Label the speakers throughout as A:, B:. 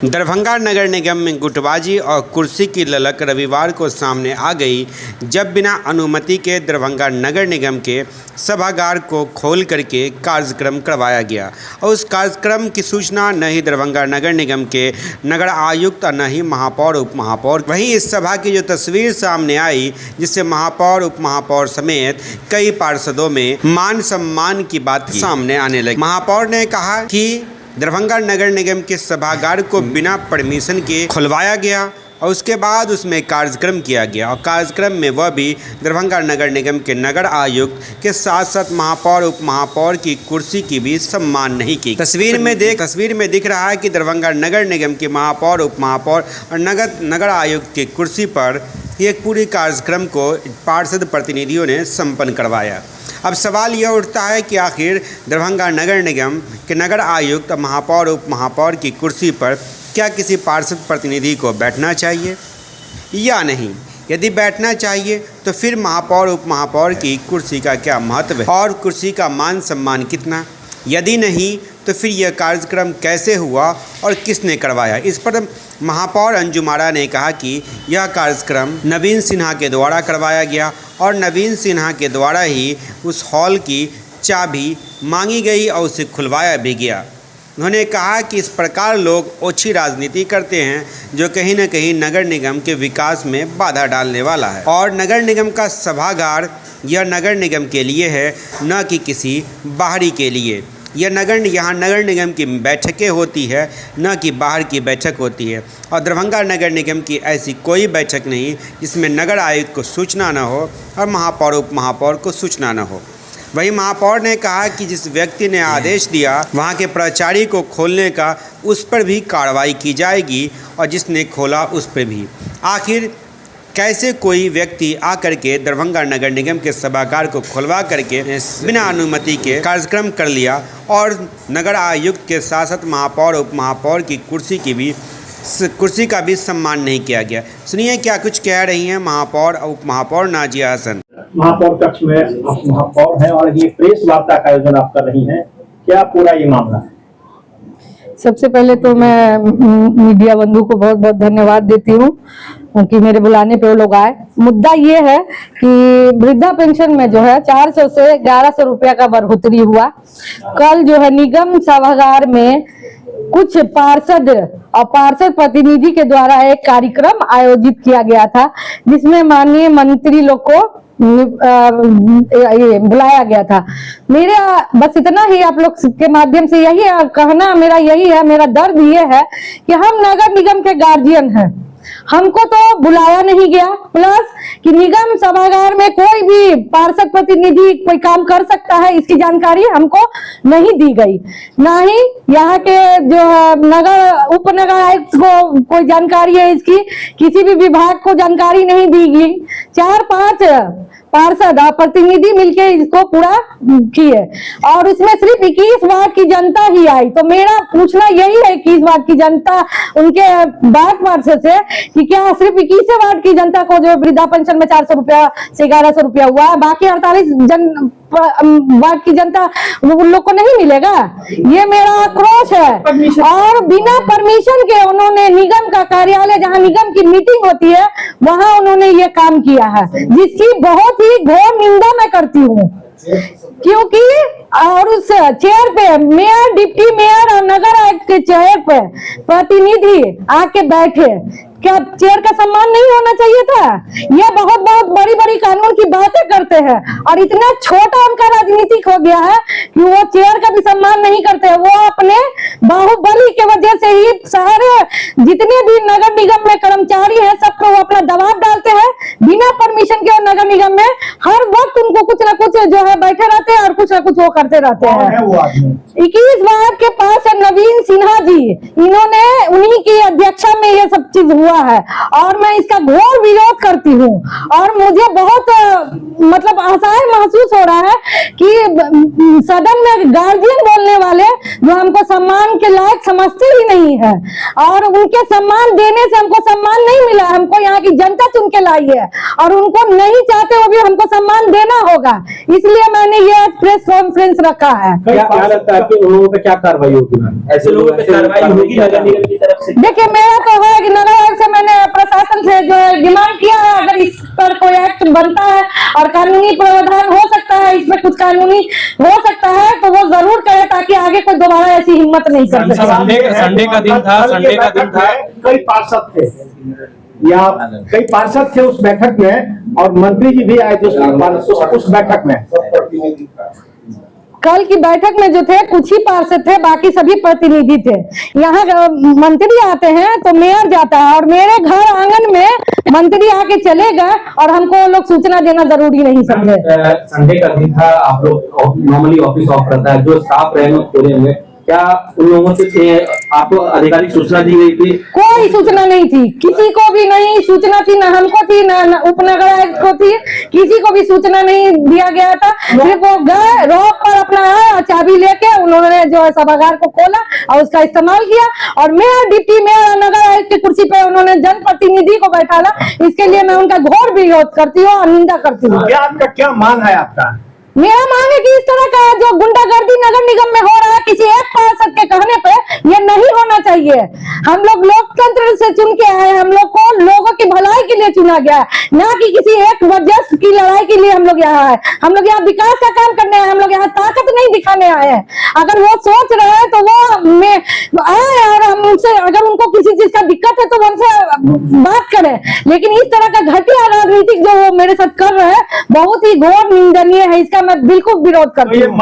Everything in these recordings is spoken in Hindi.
A: दरभंगा नगर निगम में गुटबाजी और कुर्सी की ललक रविवार को सामने आ गई, जब बिना अनुमति के दरभंगा नगर निगम के सभागार को खोल करके कार्यक्रम करवाया गया और उस कार्यक्रम की सूचना न ही दरभंगा नगर निगम के नगर आयुक्त और न ही महापौर उप महापौर। वहीं इस सभा की जो तस्वीर सामने आई, जिससे महापौर उप महापौर समेत कई पार्षदों में मान सम्मान की बात सामने आने लगी। महापौर ने कहा कि दरभंगा नगर निगम के सभागार को बिना परमिशन के खुलवाया गया और उसके बाद उसमें कार्यक्रम किया गया और कार्यक्रम में वह भी दरभंगा नगर निगम के नगर आयुक्त के साथ साथ महापौर उप महापौर की कुर्सी की भी सम्मान नहीं की। तस्वीर में दिख रहा है कि दरभंगा नगर निगम के महापौर उप महापौर और नगर आयुक्त की कुर्सी पर एक पूरी कार्यक्रम को पार्षद प्रतिनिधियों ने संपन्न करवाया। अब सवाल यह उठता है कि आखिर दरभंगा नगर निगम के नगर आयुक्त महापौर उप महापौर की कुर्सी पर क्या किसी पार्षद प्रतिनिधि को बैठना चाहिए या नहीं। यदि बैठना चाहिए तो फिर महापौर उप महापौर की कुर्सी का क्या महत्व है और कुर्सी का मान सम्मान कितना। यदि नहीं तो फिर यह कार्यक्रम कैसे हुआ और किसने करवाया। इस पर महापौर अंजुम आरा ने कहा कि यह कार्यक्रम नवीन सिन्हा के द्वारा करवाया गया और नवीन सिन्हा के द्वारा ही उस हॉल की चाबी मांगी गई और उसे खुलवाया भी गया। उन्होंने कहा कि इस प्रकार लोग ओछी राजनीति करते हैं जो कहीं न कहीं नगर निगम के विकास में बाधा डालने वाला है और नगर निगम का सभागार यह नगर निगम के लिए है, न कि किसी बाहरी के लिए। यहाँ नगर निगम की बैठकें होती है, न कि बाहर की बैठक होती है और दरभंगा नगर निगम की ऐसी कोई बैठक नहीं जिसमें नगर आयुक्त को सूचना न हो और महापौर उप महापौर को सूचना न हो। वहीं महापौर ने कहा कि जिस व्यक्ति ने आदेश दिया वहां के प्राचार्य को खोलने का, उस पर भी कार्रवाई की जाएगी और जिसने खोला उस पर भी। आखिर कैसे कोई व्यक्ति आकर के दरभंगा नगर निगम के सभागार को खुलवा करके बिना अनुमति के कार्यक्रम कर लिया और नगर आयुक्त के साथ साथ महापौर उप महापौर की कुर्सी का भी सम्मान नहीं किया गया। सुनिए क्या कुछ कह रही हैं महापौर उप महापौर नाजिया हसन।
B: महापौर कक्ष में आप महापौर हैं और ये प्रेस वार्ता का आयोजन आप कर रही हैं, क्या पूरा ये मामला है?
C: सबसे पहले तो मैं मीडिया बंधु को बहुत बहुत धन्यवाद देती हूँ कि मेरे बुलाने पे वो लोग आए। मुद्दा ये है कि वृद्धा पेंशन में जो है 400 से 1100 रुपया का बढ़ोतरी हुआ। कल जो है निगम सभागार में कुछ पार्षद और पार्षद प्रतिनिधि के द्वारा एक कार्यक्रम आयोजित किया गया था, जिसमें माननीय मंत्री लोग को बुलाया गया था। मेरा बस इतना ही आप लोग के माध्यम से यही कहना मेरा यही है, मेरा दर्द ये है कि हम नगर निगम के गार्जियन हैं, हमको तो बुलाया नहीं गया, प्लस कि निगम सभागार में कोई भी पार्षद प्रतिनिधि कोई काम कर सकता है इसकी जानकारी हमको नहीं दी गई। ना ही यहाँ के जो है नगर उप नगर आयुक्त को कोई जानकारी है इसकी, किसी भी विभाग को जानकारी नहीं दी गई। 4-5 पार्षद और प्रतिनिधि मिलके इसको पूरा किए और उसमें सिर्फ 21 वार्ड की जनता ही आई। तो मेरा पूछना यही है 21 वार्ड की जनता उनके वार्ड पार्षद से कि क्या सिर्फ 21 वार्ड की जनता को जो वृद्धा पेंशन में 400 रुपया से 1100 रुपया हुआ है, बाकी 48 वार्ड की जनता उन लोग को नहीं मिलेगा? ये मेरा आक्रोश है। और बिना परमिशन के उन्होंने निगम का कार्यालय, जहाँ निगम की मीटिंग होती है, वहां उन्होंने ये काम किया है, जिसकी बहुत ही घोर निंदा मैं करती हूँ। क्योंकि और उस चेयर पे मेयर, डिप्टी मेयर और नगर आयुक्त के चेयर पे प्रतिनिधि आके बैठे, क्या चेयर का सम्मान नहीं होना चाहिए था? ये बहुत बड़ी बड़ी कानून की बातें करते हैं और इतना छोटा उनका राजनीतिक हो गया है कि वो चेयर का भी सम्मान नहीं करते हैं। वो अपने बाहुबली के वजह से ही सारे जितने भी नगर निगम में कर्मचारी हैं सबको वो अपना दबाव डालते हैं बिना परमिशन के। और नगर निगम में हर वक्त उनको कुछ ना कुछ जो है बैठे रहते हैं और कुछ ना कुछ वो करते रहते हैं। 21 वार्ड के पास है नवीन सिन्हा जी, इन्होंने उन्हीं की अध्यक्षता में ये सब चीज हुआ है और मैं इसका घोर विरोध करती हूँ। और मुझे बहुत मतलब असहाय महसूस हो रहा है कि सदन में गार्जियन बोलने वाले जो हमको सम्मान के लायक समझते ही नहीं है और उनके सम्मान देने से हमको सम्मान नहीं मिला। हमको यहाँ की जनता चुन के लाई है और उनको नहीं चाहते वो भी हमको सम्मान देना होगा, इसलिए मैंने ये प्रेस कॉन्फ्रेंस रखा है।
B: क्या लगता है कि उन लोगों पे क्या कार्रवाई होगी? ऐसे लोगों पे कार्रवाई होगी नगर निगम की तरफ से?
C: देखिए, मेरा तो है कि नगर आयोग से मैंने प्रशासन से जो डिमांड किया है, अगर इस पर कोई एक्ट बनता है और कानूनी प्रावधान हो सकता है, इसमें कुछ कानूनी हो सकता है, तो वो जरूर करे, ताकि आगे कोई दोबारा ऐसी हिम्मत नहीं कर सके।
D: संडे का दिन था।
B: कई पार्षद थे या कई पार्षद थे उस बैठक में, और मंत्री जी भी आए थे उस बैठक में।
C: कल की बैठक में जो थे कुछ ही पार्षद थे, बाकी सभी प्रतिनिधि थे। यहाँ मंत्री आते हैं तो मेयर जाता है, और मेरे घर आंगन में मंत्री आके चले गए और हमको वो लोग सूचना देना जरूरी नहीं समझे।
D: संडे का दिन था, आप लोग नॉर्मली ऑफिस ऑफ रहता है, जो स्टाफ रहे पूरे में, क्या उन लोगों से आपको आधिकारिक सूचना दी गई थी?
C: कोई सूचना नहीं थी, किसी को भी नहीं सूचना थी, न हमको थी, न उपनगर आयुक्त को थी, किसी को भी सूचना नहीं दिया गया था। सिर्फ वो गए, रोक पर अपना आए और चाबी लेके उन्होंने जो है सभागार को खोला और उसका इस्तेमाल किया, और मेयर, डिप्टी मेयर, नगर आयुक्त की कुर्सी पे उन्होंने जनप्रतिनिधि को बैठाला। इसके लिए मैं उनका घोर विरोध करती हूँ और निंदा करती हूँ।
B: क्या मान है आपका?
C: मेरा मांग है कि इस तरह का जो गुंडागर्दी नगर निगम में हो रहा है, किसी एक पार्षद के कहने पे ये नहीं होना चाहिए। हम लोग लोकतंत्र से चुन के आए, हम लोग को लोगों की भलाई के लिए चुना गया, ना कि किसी एक वर्चस्व की लड़ाई के लिए हम लोग यहाँ आए। हम लोग यहाँ विकास का काम करने आए, हम लोग यहाँ ताकत नहीं दिखाने आए हैं। अगर वो सोच रहे हैं तो वो आए और हम उनसे, अगर उनको किसी चीज का दिक्कत है तो वो उनसे बात करें, लेकिन इस तरह का घटिया राजनीतिक जो वो मेरे साथ कर रहे हैं, बहुत ही घोर निंदनीय है। इसका मैं बिल्कुल विरोध करती हूँ।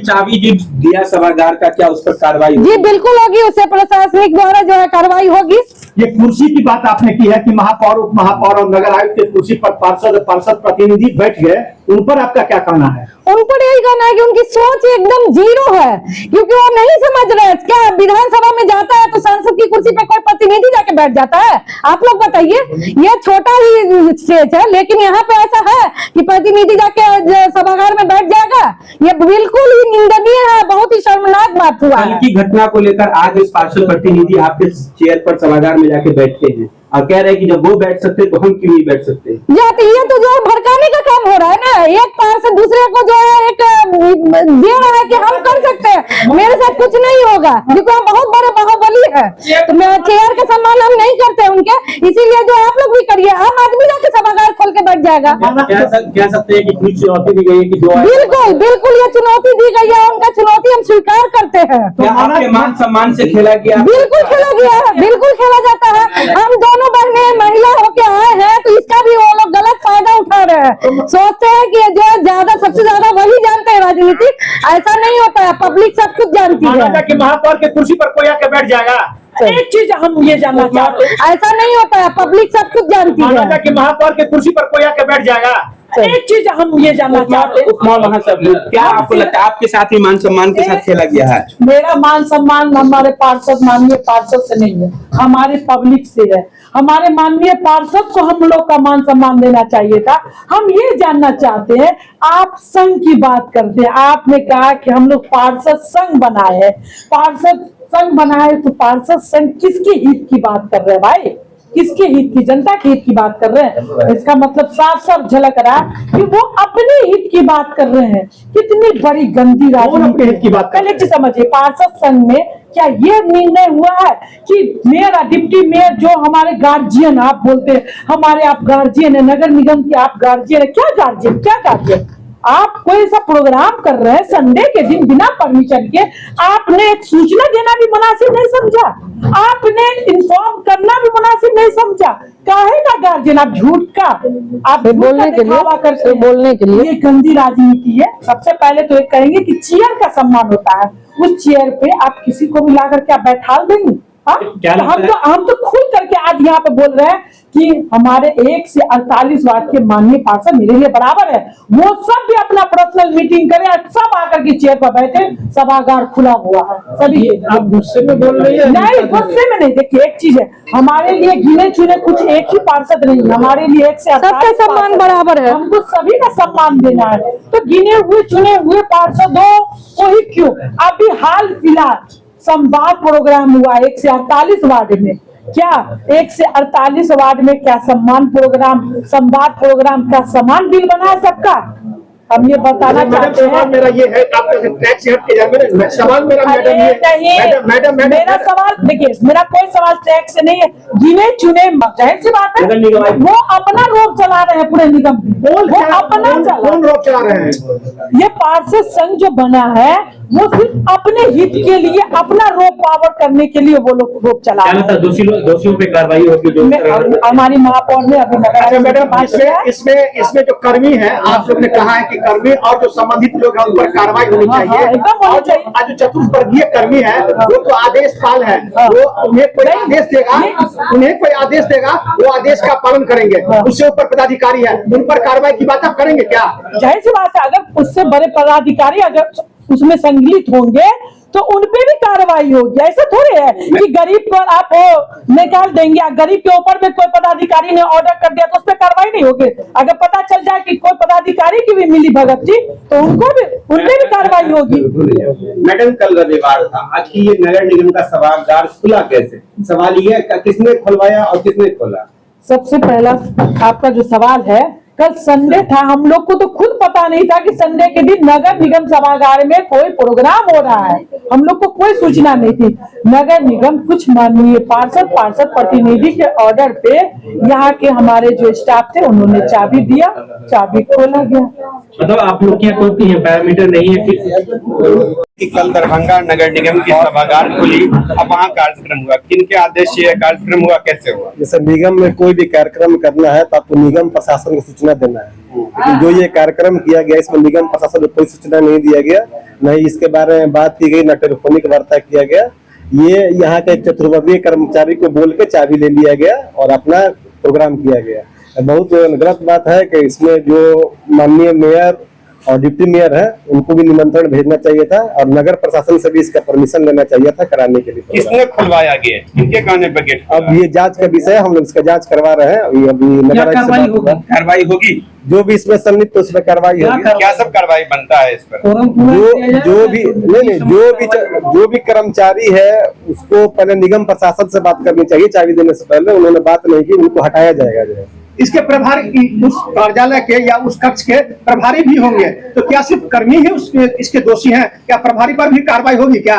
D: चाबी जो दिया सभागार का, क्या उस पर कार्रवाई?
C: जी बिल्कुल होगी, उससे प्रशासनिक द्वारा जो है कार्रवाई होगी।
B: ये कुर्सी की बात आपने की है कि महापौर, उप महापौर और नगर आयुक्त की कुर्सी पर पार्षद प्रतिनिधि बैठ गए, उन पर आपका क्या कहना है?
C: उन पर यही कहना है कि उनकी सोच एकदम जीरो है, क्योंकि वो नहीं समझ रहे। क्या विधानसभा में जाता है तो सांसद की कुर्सी पे कोई प्रतिनिधि जाके बैठ जाता है? आप लोग बताइए। ये छोटा ही स्टेज है, लेकिन यहाँ पे ऐसा है कि प्रतिनिधि जाके सभागार में बैठ जाएगा। ये बिल्कुल ही निंदनीय है, बहुत ही शर्मनाक बात हुआ है।
D: कल की घटना को लेकर आज इस पार्षद प्रतिनिधि आपके चेयर पर सभागार में जाके बैठते हैं और कह रहे हैं कि जब वो बैठ सकते तो हम क्यों नहीं बैठ सकते?
C: ये तो जो भड़काने का काम हो रहा है ना, एक पार्षद दूसरे को जो है एक दे रहा है कि हम कर सकते हैं, मेरे साथ कुछ नहीं होगा, क्योंकि हम बहुत बड़े बाहुबली है। तो मेरा चेयर का सम्मान हम नहीं करते उनके, इसीलिए जो आप लोग भी करिए, आम आदमी जाके सभागार खोल के बैठ जाएगा।
D: कह सकते हैं कि कुछ चुनौती दी गई है कि जो
C: बिल्कुल ये चुनौती दी गई है, उनका चुनौती हम स्वीकार करते हैं।
D: तो आपके मान सम्मान से खेला गया?
C: बिल्कुल खेला गया है, बिल्कुल खेला जाता है। हम दोनों बहने महिला होके आए हैं, तो इसका भी वो लोग गलत फायदा उठा रहे हैं। सोचते हैं कि जो ज्यादा, सबसे ज्यादा वही जानते हैं राजनीति। ऐसा नहीं होता है, पब्लिक सब कुछ जानती है।
B: कि महापौर की कुर्सी पर कोई आके बैठ जाएगा?
C: एक चीज हम ये जानना चाहते हैं, ऐसा नहीं होता है, पब्लिक सब कुछ जानती है।
B: कि महापौर की कुर्सी पर कोई आके बैठ जाएगा?
C: एक चीज हम ये जानना चाहते हैं,
D: उपमा महासभ, क्या आपको लगता है आपके साथ ही मान सम्मान के साथ खेला गया है?
E: मेरा मान सम्मान हमारे पार्षद, माननीय पार्षद से नहीं है, हमारे पब्लिक से है। हमारे माननीय पार्षद को हम लोग का मान सम्मान देना चाहिए था। हम ये जानना चाहते हैं, आप संघ की बात करते हैं, आपने कहा कि हम लोग पार्षद संघ बनाए हैं, पार्षद संघ बनाए, तो पार्षद संघ किसके हित की बात कर रहे हैं भाई? किसके हित की? जनता के हित की बात कर रहे हैं। इसका मतलब साफ साफ झलक रहा है कि वो अपने हित की बात कर रहे हैं। कितनी बड़ी गंदी राजनीति
B: हित की बात।
E: पहले चीज समझिए, पार्षद संघ में क्या ये निर्णय हुआ है कि मेयर, डिप्टी मेयर जो हमारे गार्जियन, आप बोलते हैं हमारे आप गार्जियन है, नगर निगम के आप गार्जियन है, क्या गार्जियन, क्या गार्जियन? आप कोई सा प्रोग्राम कर रहे हैं संडे के दिन बिना परमिशन के, आपने एक सूचना देना भी मुनासिब नहीं समझा, आपने इन्फॉर्म करना भी मुनासिब नहीं समझा। काहे का गार्जियन? आप झूठ का, आप
C: बोलने के लिए
E: ये गंदी राजनीति है। सबसे पहले तो एक कहेंगे कि चेयर का सम्मान होता है, उस चेयर पे आप किसी को भी ला करके आप बैठा देंगे? तो हम तो खुल करके आज यहाँ पे बोल रहे हैं कि हमारे 1 से 48 वार्ड के माननीय पार्षद मेरे लिए बराबर है। वो सब भी अपना पर्सनल मीटिंग करें, सब आकर के चेयर पर बैठे, सभागार खुला हुआ है सभी।
B: आप गुस्से में बोल रही है?
E: नहीं, गुस्से में नहीं। देखिए एक चीज है, हमारे लिए गिने चुने कुछ एक ही पार्षद नहीं, हमारे लिए 1 से 48
C: सबका सम्मान बराबर है,
E: हमको सभी का सम्मान देना है। तो गिने हुए चुने हुए पार्षदों को ही क्यों? अभी हाल फिलहाल संवाद प्रोग्राम हुआ 1 से 48 वार्ड में, क्या 1 से 48 वार्ड में क्या सम्मान प्रोग्राम, संवाद प्रोग्राम का समान बिल बना है सबका? हम ये बताना
B: मैडम
E: चाहते
B: सवाल
E: हैं।
B: मेरा ये है कि आप टैक्स से हट के जाए। सवाल मेरा मैडम ये
E: नहीं,
B: मैडम
E: मेरा सवाल देखिए, मेरा कोई सवाल टैक्स से नहीं है। गिने चुने जाहिर सी बात है,
D: नगर निगम आयुक्त।
E: वो अपना रोक चला रहे हैं पूरे निगम पे। वो अपना चला,
B: कौन रोक चला रहे हैं?
E: ये पार्षद संघ जो बना है वो सिर्फ अपने हित के लिए, अपना रोक पावर करने के लिए वो लोग रोक चला
D: क्या
E: रहे
D: लगता है दोषियों पे कार्रवाई होगी जो
E: हैं। हमारी महापौर ने अभी
B: अच्छा मैडम,
E: नगर
B: इसमें जो कर्मी है, आप लोग ने कहा है कि कर्मी और जो संबंधित लोग हैं उन पर कार्रवाई होनी
E: हाँ,
B: चाहिए।
E: एकदम होनी
B: और जो
E: चाहिए।
B: आज जो चतुर्वर्गीय कर्मी है वो तो आदेश पाल है, वो उन्हें कोई आदेश देगा, वो आदेश का पालन करेंगे। उससे ऊपर पदाधिकारी है, उन पर कार्रवाई की बात आप करेंगे क्या?
E: जाहिर सी बात है, अगर उससे बड़े पदाधिकारी अगर उसमें संमिलित होंगे तो उन पे भी कार्रवाई होगी। ऐसा थोड़ी है कि गरीब को आप निकाल देंगे, गरीब के ऊपर में कोई पदाधिकारी ने ऑर्डर कर दिया तो उस पर कार्रवाई नहीं होगी। अगर पता चल जाए कि कोई पदाधिकारी की भी मिली भगत थी तो उन पे भी कार्रवाई होगी।
A: मैडम, कल रविवार था, आखिर ये नगर निगम का सभागार खुला कैसे? सवाल ये है, किसने खुलवाया और किसने खोला?
E: सबसे पहला आपका जो सवाल है, कल संडे था, हम लोग को तो खुद पता नहीं था कि संडे के दिन नगर निगम सभागार में कोई प्रोग्राम हो रहा है। हम लोग को कोई सूचना नहीं थी। नगर निगम कुछ माननीय पार्षद प्रतिनिधि के ऑर्डर पे यहाँ के हमारे जो स्टाफ थे उन्होंने चाबी दिया, चाबी खोला गया।
D: मतलब आप लोग क्या कोई पैरामीटर नहीं है
A: कि कल दरभंगा नगर निगम की सभागार खुली, अब वहाँ कार्यक्रम हुआ, किनके आदेश से कार्यक्रम हुआ, कैसे हुआ?
F: जैसे निगम में कोई भी कार्यक्रम करना है तो आपको निगम प्रशासन को सूचना देना है। लेकिन जो ये कार्यक्रम किया गया इसमें निगम प्रशासन को कोई सूचना नहीं दिया गया, न ही इसके बारे में बात की गई, न टेलीफोनिक वार्ता किया गया। ये यहाँ के चतुर्वर्गीय कर्मचारी को बोल के चाबी ले लिया गया और अपना प्रोग्राम किया गया। बहुत गलत बात है कि इसमें जो माननीय मेयर और डिप्टी मेयर है उनको भी निमंत्रण भेजना चाहिए था और नगर प्रशासन से भी इसका परमिशन लेना चाहिए था कराने के लिए।
A: किसने खुलवाया गेट, किनके कहने पर गेट?
F: अब ये जांच का विषय है, हम लोग इसका जांच करवा रहे हैं। अभी नगर आयुक्त से बात होगा।
A: कार्रवाई होगी,
F: जो भी इसमें सम्मिलित तो उसमें कार्रवाई होगी।
A: क्या सब कार्रवाई बनता है इस पर?
F: जो भी कर्मचारी है उसको पहले निगम प्रशासन से बात करनी चाहिए। चाबी देने से पहले उन्होंने बात नहीं की, उनको हटाया जाएगा। जो है
B: इसके प्रभारी उस कार्यालय के या उस कक्ष के प्रभारी भी होंगे, तो क्या सिर्फ कर्मी ही इसके दोषी हैं? क्या प्रभारी पर भी कार्रवाई होगी क्या?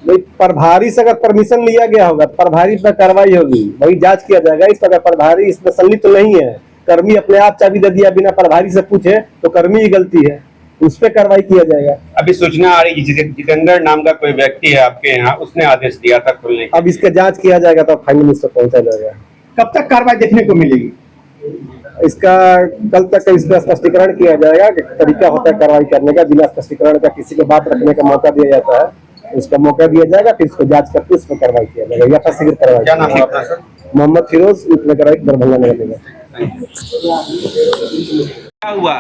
F: प्रभारी से अगर परमिशन लिया गया होगा तो प्रभारी पर कार्रवाई होगी, वही जांच किया जाएगा। इस पर प्रभारी इसमें सम्मिलित तो नहीं है, कर्मी अपने आप चाबी दे दिया बिना प्रभारी से पूछे तो कर्मी की गलती है, उस पर कार्रवाई किया जाएगा।
A: अभी सूचना आ रही है जितेंद्र नाम का कोई व्यक्ति है आपके यहाँ, उसने आदेश दिया था खुलने का।
F: अब इसका जांच किया जाएगा तो फाइनल इस पर पहुंचा जाएगा।
B: कब तक कार्रवाई देखने को मिलेगी?
F: इसका कल तक इसका स्पष्टीकरण किया जाएगा कि तरीका होता है कार्रवाई करने का। बिना स्पष्टीकरण का किसी को बात रखने का मौका दिया जाता है, उसका मौका दिया जाएगा, फिर इसको जांच करके इस पर कार्रवाई किया जाएगा या शीघ्र कार्रवाई।
A: क्या नाम है आपका सर?
F: मोहम्मद फिरोज, नगर आयुक्त दरभंगा नगर निगम।
A: क्या हुआ?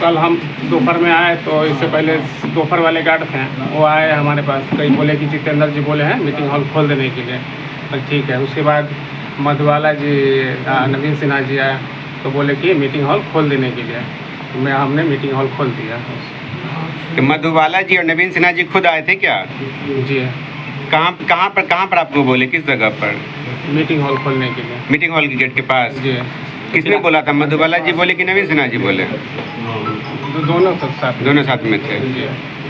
G: कल हम दोपहर में आए तो इससे पहले दोपहर वाले गार्ड थे, वो आए हमारे पास, कई बोले कि जितेंद्र जी बोले हैं मीटिंग हॉल खोल देने के लिए। तो ठीक है। उसके बाद मधुबाला जी, नवीन सिन्हा जी आए तो बोले कि मीटिंग हॉल खोल देने के लिए। तो हमने मीटिंग हॉल खोल दिया।
A: कि मधुबाला जी और नवीन सिन्हा जी खुद आए थे क्या?
G: जी।
A: कहाँ पर आपको बोले, किस जगह पर?
G: मीटिंग हॉल खोलने के लिए।
A: मीटिंग हॉल के गेट के पास?
G: जी।
A: किसने बोला था, मधुबाला जी बोले कि नवीन सिन्हा जी बोले? दोनों साथ में थे।
G: जी।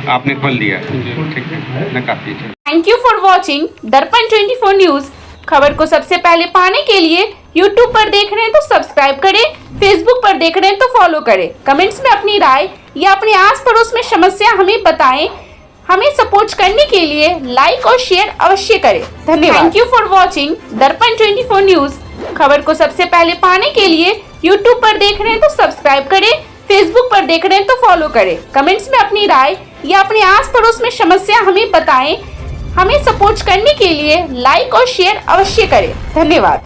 A: आपने खोल दिया?
G: जी।
A: ठीक है ना, काफी अच्छा।
H: थैंक यू फॉर वॉचिंग दर्पण 24 न्यूज। खबर को सबसे पहले पाने के लिए YouTube पर देख रहे हैं तो सब्सक्राइब करें, Facebook पर देख रहे हैं तो फॉलो करें। कमेंट्स में अपनी राय या अपने आस पड़ोस में समस्या हमें बताएं। हमें सपोर्ट करने के लिए लाइक और शेयर अवश्य करें। धन्यवाद। थैंक यू फॉर वॉचिंग दर्पण 24 न्यूज। खबर को सबसे पहले पाने के लिए YouTube पर देख रहे हैं तो सब्सक्राइब करें, Facebook पर देख रहे हैं तो फॉलो करें। कमेंट्स में अपनी राय या अपने आस पड़ोस में समस्या हमें बताएं। हमें सपोर्ट करने के लिए लाइक और शेयर अवश्य करें। धन्यवाद।